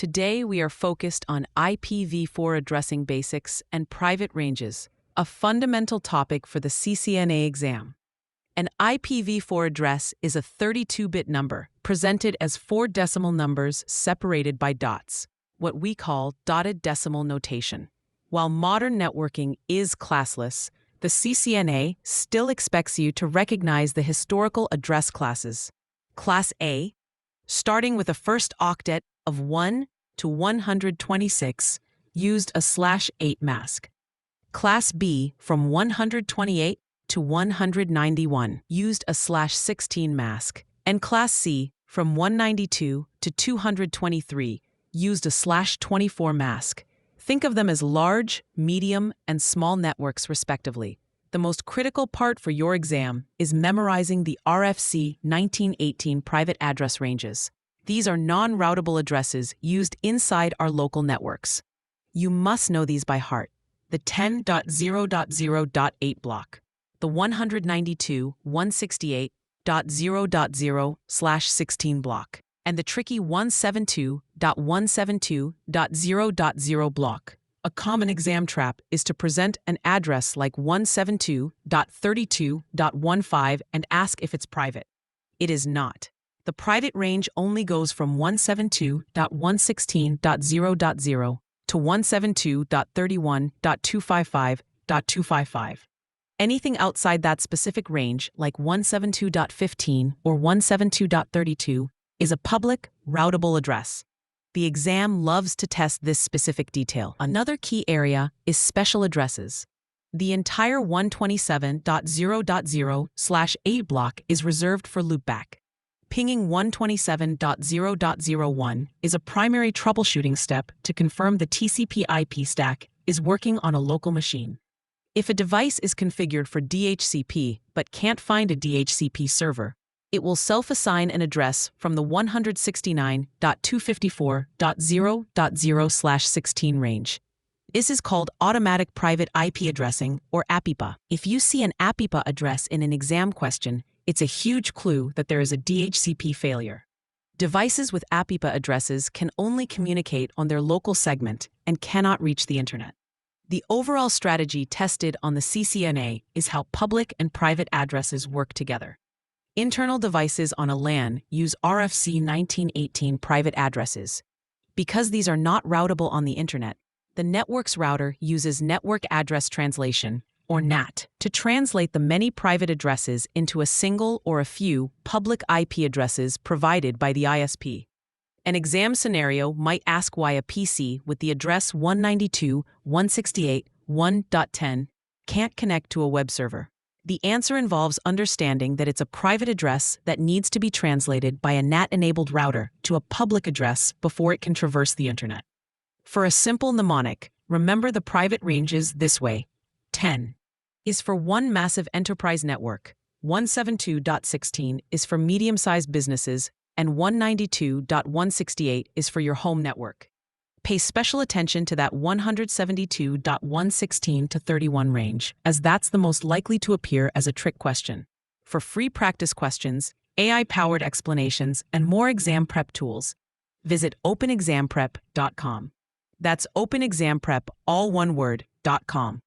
Today we are focused on IPv4 addressing basics and private ranges, a fundamental topic for the CCNA exam. An IPv4 address is a 32-bit number, presented as 4 decimal numbers separated by dots, what we call dotted decimal notation. While modern networking is classless, the CCNA still expects you to recognize the historical address classes. Class A, starting with a first octet of 1 to 126, used a /8 mask. Class B, from 128 to 191, used a /16 mask. And Class C, from 192 to 223, used a /24 mask. Think of them as large, medium, and small networks, respectively. The most critical part for your exam is memorizing the RFC 1918 private address ranges. These are non-routable addresses used inside our local networks. You must know these by heart. The 10.0.0.8 block, the 192.168.0.0/16 block, and the tricky 172.172.0.0 block. A common exam trap is to present an address like 172.32.15 and ask if it's private. It is not. The private range only goes from 172.116.0.0 to 172.31.255.255. Anything outside that specific range, like 172.15 or 172.32, is a public, routable address. The exam loves to test this specific detail. Another key area is special addresses. The entire 127.0.0/8 block is reserved for loopback. Pinging 127.0.01 is a primary troubleshooting step to confirm the TCP/IP stack is working on a local machine. If a device is configured for DHCP but can't find a DHCP server, it will self-assign an address from the 169.254.0.0/16 range. This is called Automatic Private IP Addressing, or APIPA. If you see an APIPA address in an exam question, it's a huge clue that there is a DHCP failure. Devices with APIPA addresses can only communicate on their local segment and cannot reach the internet. The overall strategy tested on the CCNA is how public and private addresses work together. Internal devices on a LAN use RFC 1918 private addresses. Because these are not routable on the internet, the network's router uses network address translation, or NAT, to translate the many private addresses into a single or a few public IP addresses provided by the ISP. An exam scenario might ask why a PC with the address 192.168.1.10 can't connect to a web server. The answer involves understanding that it's a private address that needs to be translated by a NAT-enabled router to a public address before it can traverse the internet. For a simple mnemonic, remember the private ranges this way. 10 is for one massive enterprise network, 172.16 is for medium-sized businesses, and 192.168 is for your home network. Pay special attention to that 172.116 to 31 range, as that's the most likely to appear as a trick question. For free practice questions, AI-powered explanations, and more exam prep tools, visit openexamprep.com. That's openexamprep, all one word, .com.